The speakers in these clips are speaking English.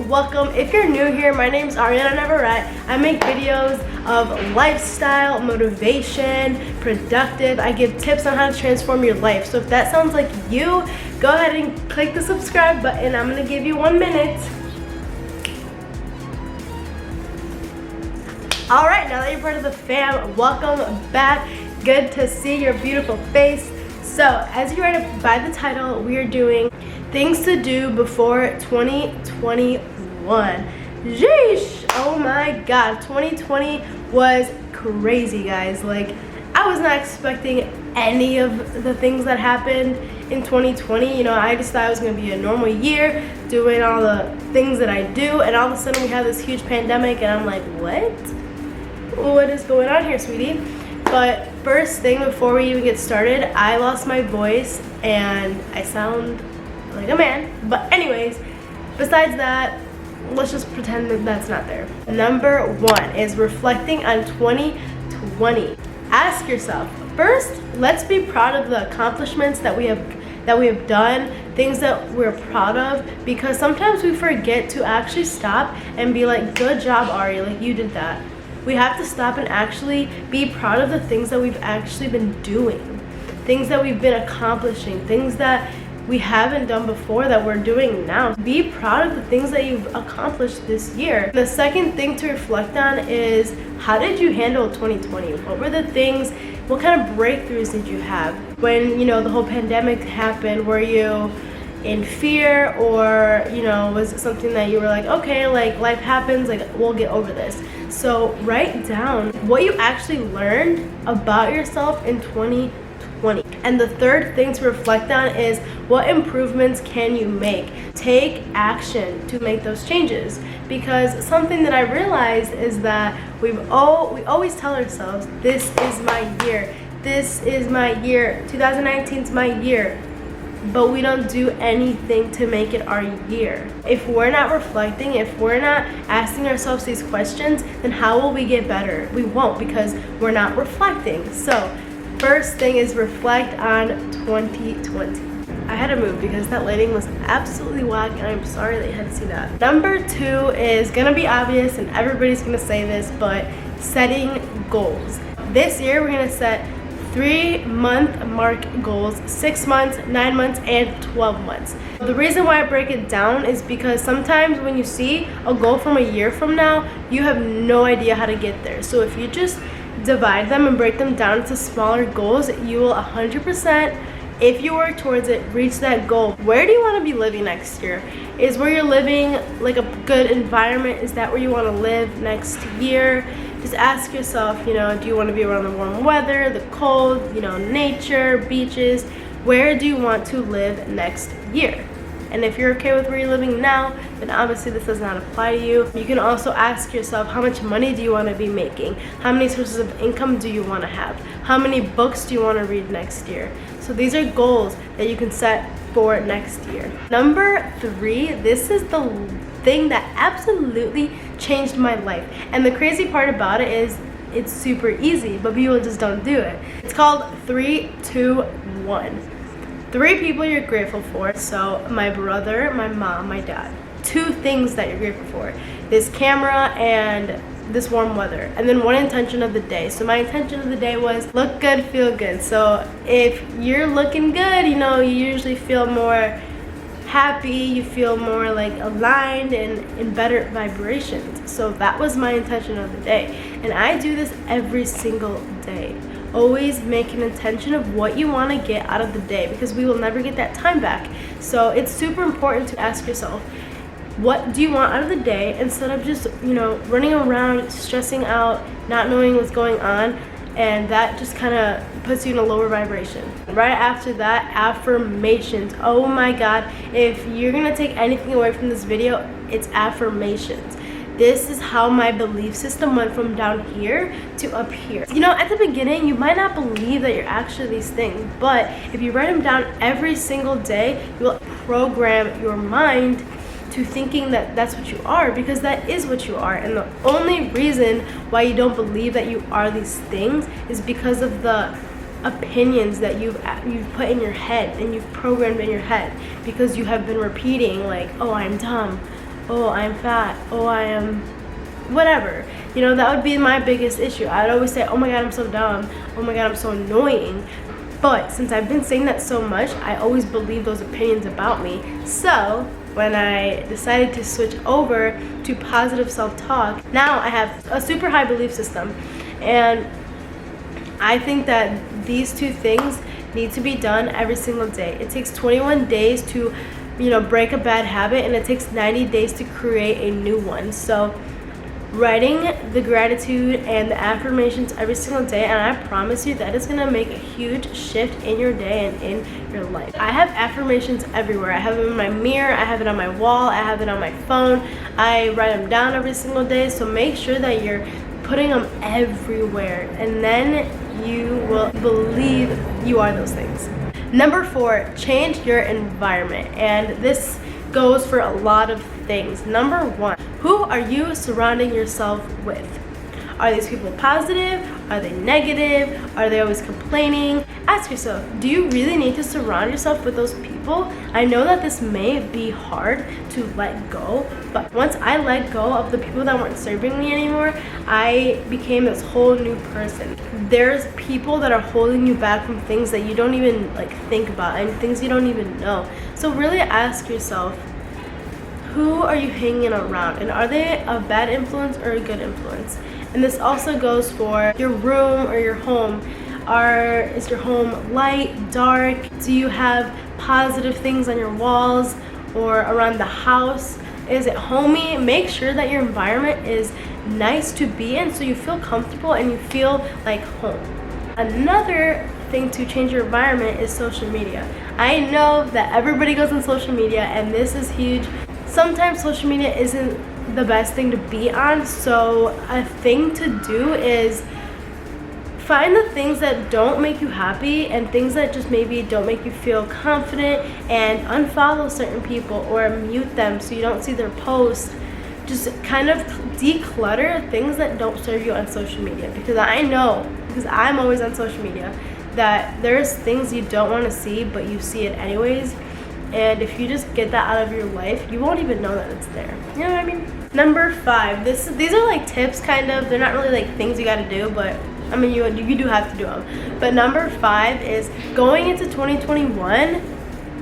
welcome. If you're new here, my name is Ariana Navarrete. I make videos of lifestyle, motivation, productive. I give tips on how to transform your life. So if that sounds like you, go ahead and click the subscribe button. I'm gonna give you 1 minute. All right, now that you're part of the fam, welcome back. Good to see your beautiful face. So as you read it by the title, we are doing things to do before 2021. Jeesh, oh my God, 2020 was crazy, guys. Like, I was not expecting any of the things that happened in 2020. You know, I just thought it was gonna be a normal year, doing all the things that I do, and all of a sudden we have this huge pandemic, and I'm like, what is going on here, sweetie? But first thing, before we even get started, I lost my voice and I sound like a man. But anyways, besides that, let's just pretend that that's not there. Number 1 is reflecting on 2020. Ask yourself, first, let's be proud of the accomplishments that we have done, things that we're proud of, because sometimes we forget to actually stop and be like, good job, Ari, like you did that. We have to stop and actually be proud of the things that we've actually been doing, things that we've been accomplishing, things that we haven't done before that we're doing now. Be proud of the things that you've accomplished this year. The second thing to reflect on is, how did you handle 2020? What were the things, what kind of breakthroughs did you have? When, you know, the whole pandemic happened, were you in fear, or, you know, was it something that you were like, okay, like life happens, like we'll get over this? So write down what you actually learned about yourself in 2020. And the third thing to reflect on is, what improvements can you make? Take action to make those changes, because something that I realized is that we always tell ourselves, this is my year, this is my year, 2019 is my year, but we don't do anything to make it our year. If we're not reflecting, if we're not asking ourselves these questions, then how will we get better? We won't, because we're not reflecting. So first thing is, reflect on 2020. I had to move because that lighting was absolutely whack, and I'm sorry that you had to see that. Number 2 is gonna be obvious, and everybody's gonna say this, but setting goals. This year we're gonna set 3-month mark goals, 6 months, 9 months, and 12 months. The reason why I break it down is because sometimes when you see a goal from a year from now, you have no idea how to get there. So if you just divide them and break them down into smaller goals, you will 100%, if you work towards it, reach that goal. Where do you want to be living next year? Is where you're living like a good environment? Is that where you want to live next year? Just ask yourself, you know, do you want to be around the warm weather, the cold, you know, nature, beaches? Where do you want to live next year? And if you're okay with where you're living now, then obviously this does not apply to you. You can also ask yourself, how much money do you want to be making? How many sources of income do you want to have? How many books do you want to read next year? So these are goals that you can set for next year. Number 3, this is the thing that absolutely changed my life. And the crazy part about it is, it's super easy, but people just don't do it. It's called 3, 2, 1. 3 people you're grateful for. So my brother, my mom, my dad. 2 things that you're grateful for: this camera and this warm weather. And then 1 intention of the day. So my intention of the day was, look good, feel good. So if you're looking good, you know, you usually feel more happy, you feel more like aligned and in better vibrations. So that was my intention of the day, and I do this every single day. Always make an intention of what you want to get out of the day, because we will never get that time back. So it's super important to ask yourself, what do you want out of the day, instead of just, you know, running around stressing out, not knowing what's going on, and that just kind of puts you in a lower vibration. Right after that, affirmations. Oh my God, if you're gonna take anything away from this video, it's affirmations. This is how my belief system went from down here to up here. You know, at the beginning, you might not believe that you're actually these things, but if you write them down every single day, you will program your mind to thinking that that's what you are, because that is what you are. And the only reason why you don't believe that you are these things is because of the opinions that you've put in your head and you've programmed in your head, because you have been repeating like, oh, I'm dumb, oh, I'm fat, oh, I am whatever. You know, that would be my biggest issue. I'd always say, oh my god, I'm so dumb, oh my god, I'm so annoying. But since I've been saying that so much, I always believe those opinions about me. So when I decided to switch over to positive self-talk, now I have a super high belief system. And I think that these two things need to be done every single day. It takes 21 days to, break a bad habit, and it takes 90 days to create a new one. So writing the gratitude and the affirmations every single day, and I promise you that is going to make a huge shift in your day and in your life. I have affirmations everywhere. I have them in my mirror, I have it on my wall, I have it on my phone. I write them down every single day, so make sure that you're putting them everywhere, and then you will believe you are those things. Number 4, change your environment, and this goes for a lot of things. Number 1, who are you surrounding yourself with? Are these people positive? Are they negative? Are they always complaining? Ask yourself, do you really need to surround yourself with those people? I know that this may be hard to let go, but once I let go of the people that weren't serving me anymore, I became this whole new person. There's people that are holding you back from things that you don't even think about, and things you don't even know. So really ask yourself, who are you hanging around, and are they a bad influence or a good influence? And this also goes for your room or your home. Is your home light, dark? Do you have positive things on your walls or around the house? Is it homey? Make sure that your environment is nice to be in, so you feel comfortable and you feel like home. Another thing to change your environment is social media. I know that everybody goes on social media, and this is huge. Sometimes social media isn't the best thing to be on, so a thing to do is find the things that don't make you happy and things that just maybe don't make you feel confident, and unfollow certain people or mute them so you don't see their posts. Just kind of declutter things that don't serve you on social media, because I know, because I'm always on social media, that there's things you don't want to see but you see it anyways. And if you just get that out of your life, you won't even know that it's there. You know what I mean? Number 5. These are tips, kind of. They're not really things you gotta do, but I mean you do have to do them. But number 5 is going into 2021.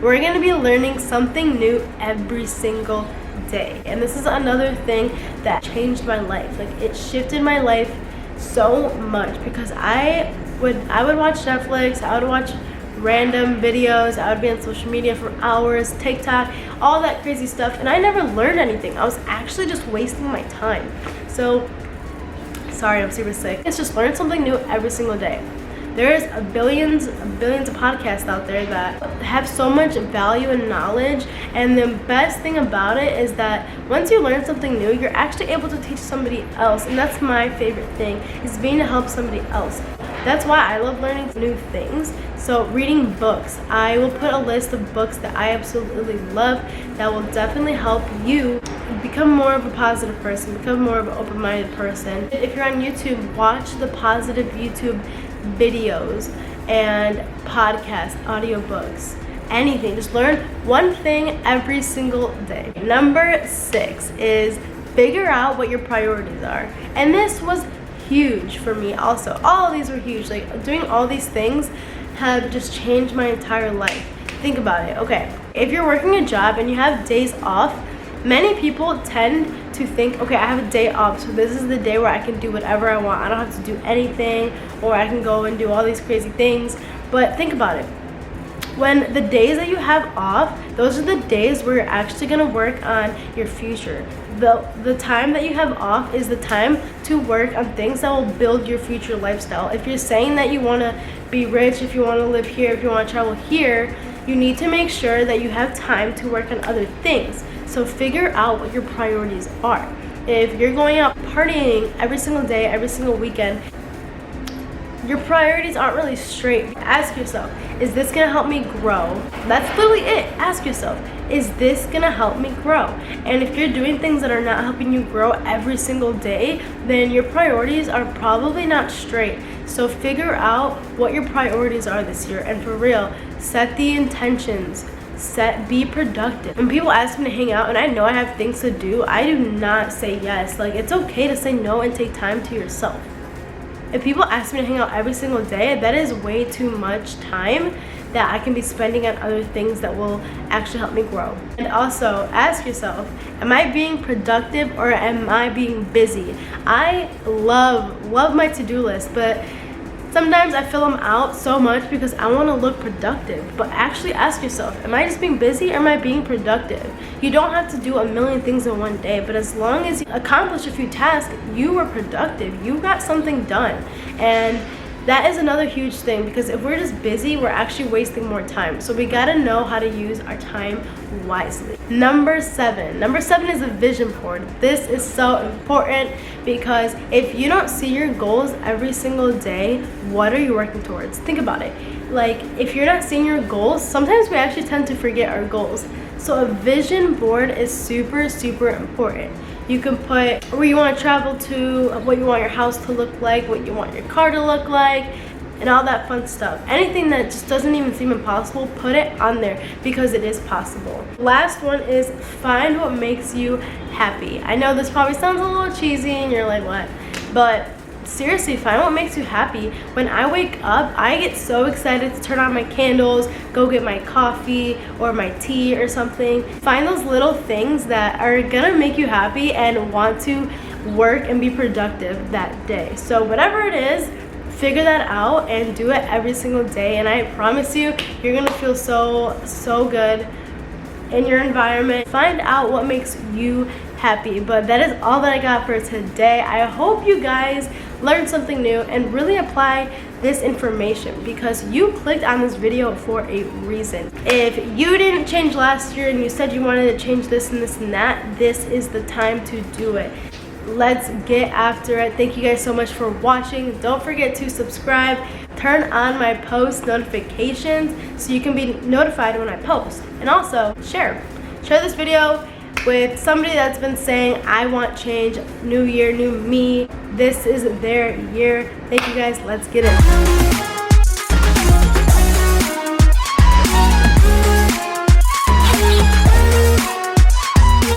We're gonna be learning something new every single day, and this is another thing that changed my life. It shifted my life so much, because I would watch Netflix. I would watch random videos. I would be on social media for hours, TikTok, all that crazy stuff, and I never learned anything. I was actually just wasting my time. So, sorry, I'm super sick. It's just learn something new every single day. There's billions of podcasts out there that have so much value and knowledge, and the best thing about it is that once you learn something new, you're actually able to teach somebody else, and that's my favorite thing, is being to help somebody else. That's why I love learning new things. So reading books, I will put a list of books that I absolutely love that will definitely help you become more of a positive person, become more of an open-minded person. If you're on YouTube, watch the positive YouTube videos and podcasts, audiobooks, anything. Just learn one thing every single day. Number 6 is figure out what your priorities are. And this was huge for me also. All of these were huge. Doing all these things have just changed my entire life. Think about it. Okay, if you're working a job and you have days off, many people tend to think, okay, I have a day off, so this is the day where I can do whatever I want. I don't have to do anything, or I can go and do all these crazy things. But think about it. When the days that you have off, those are the days where you're actually going to work on your future. The time that you have off is the time to work on things that will build your future lifestyle. If you're saying that you want to be rich, if you want to live here, if you want to travel here, you need to make sure that you have time to work on other things. So figure out what your priorities are. If you're going out partying every single day, every single weekend, your priorities aren't really straight. Ask yourself, is this gonna help me grow? That's literally it. Ask yourself, is this gonna help me grow? And if you're doing things that are not helping you grow every single day, then your priorities are probably not straight. So figure out what your priorities are this year, and for real, set the intentions. be productive. When people ask me to hang out and I know I have things to do, I do not say yes. Like, it's okay to say no and take time to yourself. If people ask me to hang out every single day, that is way too much time that I can be spending on other things that will actually help me grow. And also, ask yourself, am I being productive or am I being busy? I love my to-do list, but sometimes I fill them out so much because I want to look productive. But actually ask yourself, am I just being busy or am I being productive? You don't have to do a million things in one day, but as long as you accomplish a few tasks, you were productive. You got something done. And that is another huge thing, because if we're just busy, we're actually wasting more time. So we gotta know how to use our time wisely. Number seven is a vision board. This is so important because if you don't see your goals every single day, what are you working towards? Think about it. Like, if you're not seeing your goals, sometimes we actually tend to forget our goals. So a vision board is super, super important. You can put where you want to travel to, what you want your house to look like, what you want your car to look like, and all that fun stuff. Anything that just doesn't even seem impossible, put it on there because it is possible. Last one is find what makes you happy. I know this probably sounds a little cheesy and you're like, what? But seriously, find what makes you happy. When I wake up, I get so excited to turn on my candles, go get my coffee or my tea or something. Find those little things that are gonna make you happy and want to work and be productive that day. So whatever it is, figure that out and do it every single day, and I promise you, you're gonna feel so good in your environment. Find out what makes you happy. But that is all that I got for today. I hope you guys learned something new and really apply this information, because you clicked on this video for a reason. If you didn't change last year and you said you wanted to change this and this and that, this is the time to do it. Let's get after it. Thank you guys so much for watching. Don't forget to subscribe, turn on my post notifications so you can be notified when I post, and also share this video with somebody that's been saying, I want change, new year, new me. This is their year. Thank you guys. Let's get it.